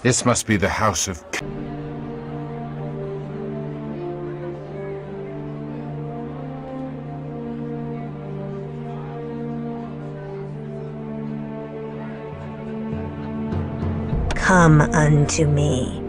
This must be the house of... Come unto me.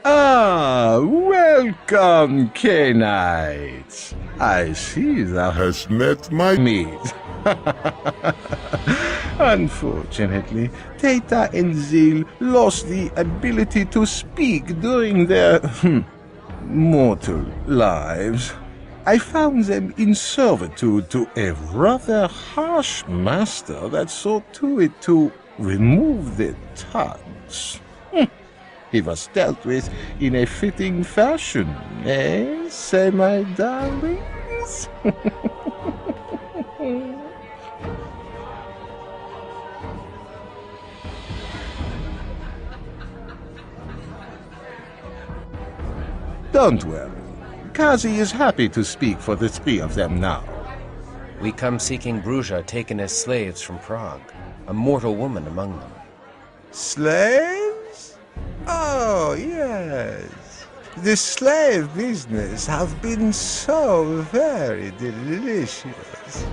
Ah, welcome, Knight. I see thou hast met my need. Unfortunately, Theta and Zeal lost the ability to speak during their mortal lives. I found them in servitude to a rather harsh master that saw to it to remove their tongues. He was dealt with in a fitting fashion, eh, say my darlings? Don't worry. Kazi is happy to speak for the three of them now. We come seeking Bruja taken as slaves from Prague, a mortal woman among them. Slaves? Oh, yes. The slave business have been so very delicious.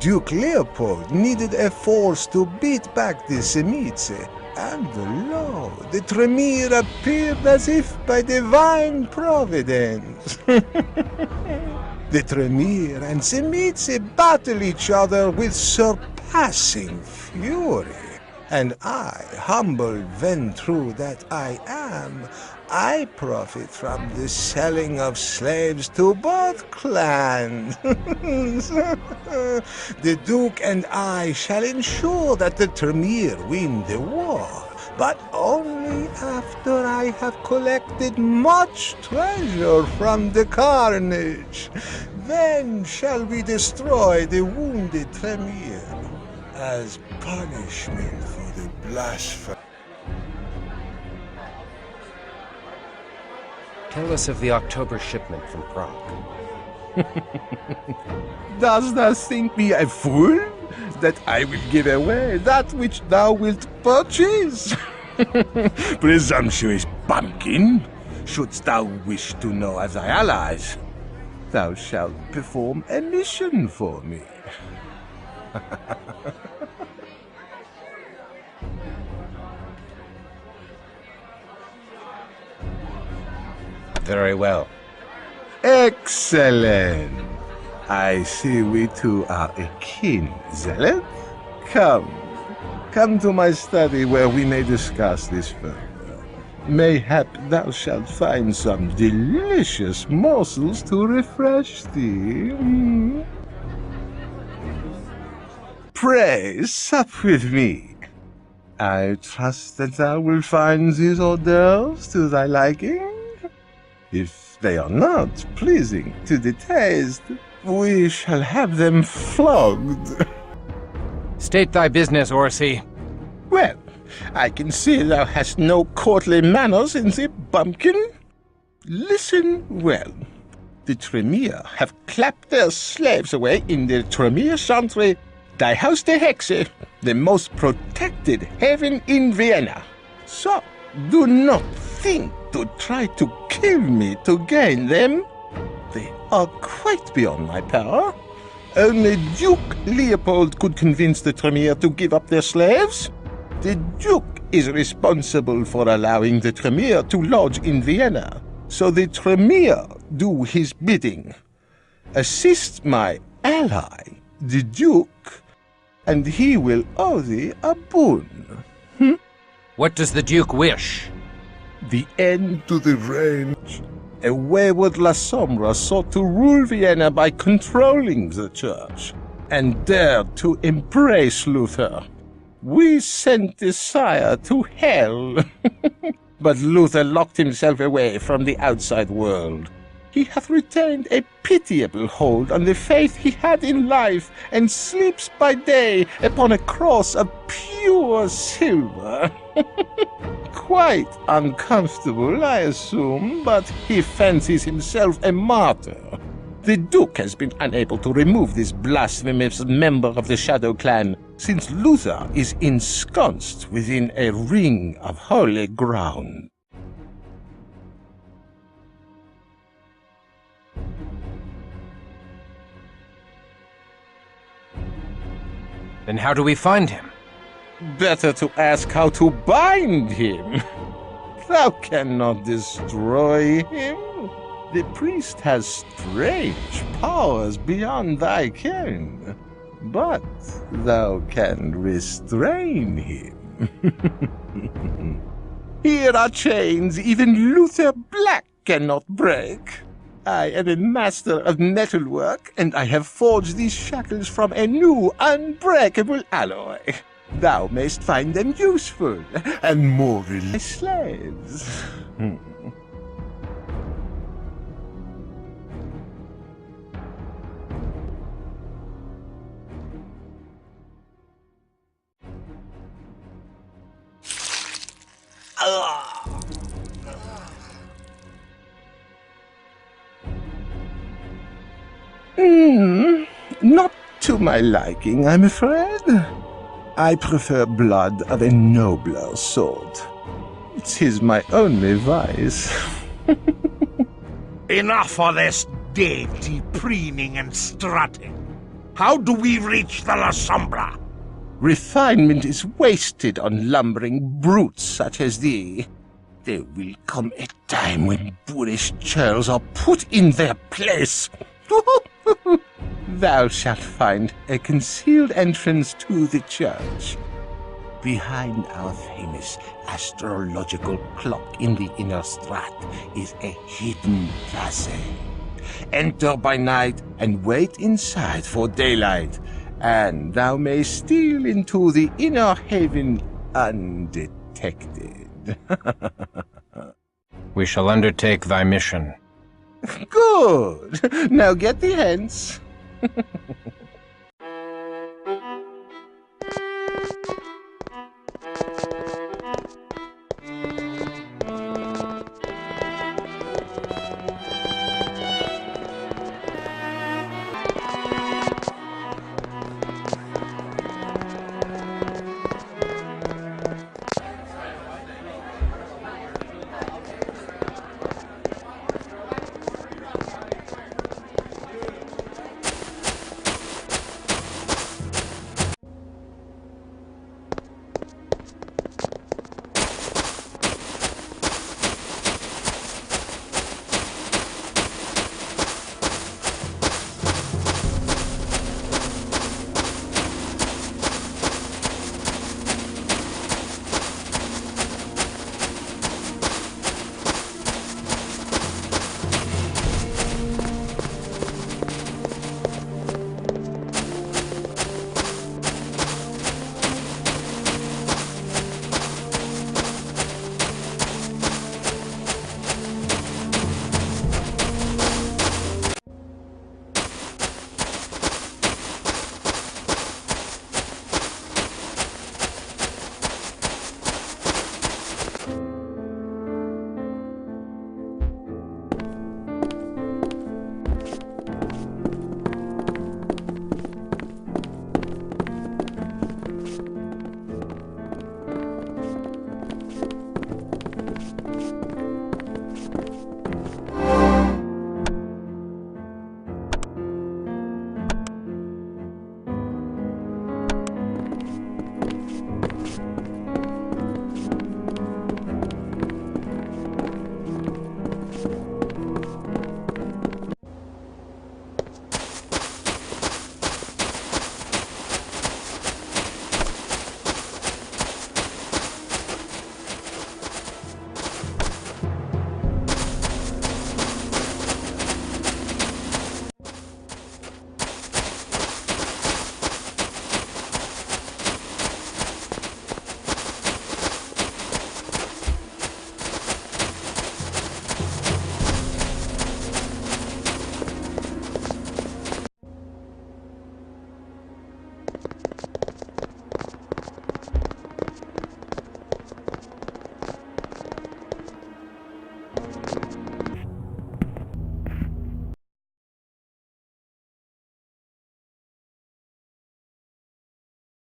Duke Leopold needed a force to beat back the Semice, and lo, the Tremere appeared as if by divine providence. The Tremere and Semice battle each other with surpassing fury. And I, humble ventru that I am, I profit from the selling of slaves to both clans. The Duke and I shall ensure that the Tremere win the war, but only after I have collected much treasure from the carnage. Then shall we destroy the wounded Tremere as punishment for the blasphemy. Tell us of the October shipment from Prague. Dost thou think me a fool, that I will give away that which thou wilt purchase? Presumptuous bumpkin! Shouldst thou wish to know of thy allies, thou shalt perform a mission for me. Very well. Excellent! I see we two are akin, Zealot. Come to my study where we may discuss this further. Mayhap thou shalt find some delicious morsels to refresh thee. Pray, sup with me. I trust that thou wilt find these hors d'oeuvres to thy liking. If they are not pleasing to the taste, we shall have them flogged. State thy business, Orsi. Well, I can see thou hast no courtly manners in thee, bumpkin. Listen well. The Tremere have clapped their slaves away in the Tremere Chantry, die Haus der Hexe, the most protected haven in Vienna. So, do not think to try to kill me to gain them. They are quite beyond my power. Only Duke Leopold could convince the Tremere to give up their slaves. The Duke is responsible for allowing the Tremere to lodge in Vienna, so the Tremere do his bidding. Assist my ally, the Duke, and he will owe thee a boon. What does the Duke wish? The end to the reign A wayward La Sombra sought to rule Vienna by controlling the church, and dared to embrace Luther. We sent the sire to hell, but Luther locked himself away from the outside world. He hath retained a pitiable hold on the faith he had in life, and sleeps by day upon a cross of pure silver. Quite uncomfortable, I assume, but he fancies himself a martyr. The Duke has been unable to remove this blasphemous member of the Shadow Clan, since Luther is ensconced within a ring of holy ground. Then how do we find him? Better to ask how to bind him. Thou cannot destroy him. The priest has strange powers beyond thy ken, but thou can restrain him. Here are chains even Luther Black cannot break. I am a master of metalwork, and I have forged these shackles from a new, unbreakable alloy. Thou mayst find them useful, and more reliable slaves. Not to my liking, I'm afraid. I prefer blood of a nobler sort. 'Tis my only vice. Enough of this dainty preening and strutting. How do we reach the La Sombra? Refinement is wasted on lumbering brutes such as thee. There will come a time when boorish churls are put in their place. Thou shalt find a concealed entrance to the church. Behind our famous astrological clock in the inner strat is a hidden passage. Enter by night and wait inside for daylight, and thou mayst steal into the inner haven undetected. We shall undertake thy mission. Good. Now get thee hence.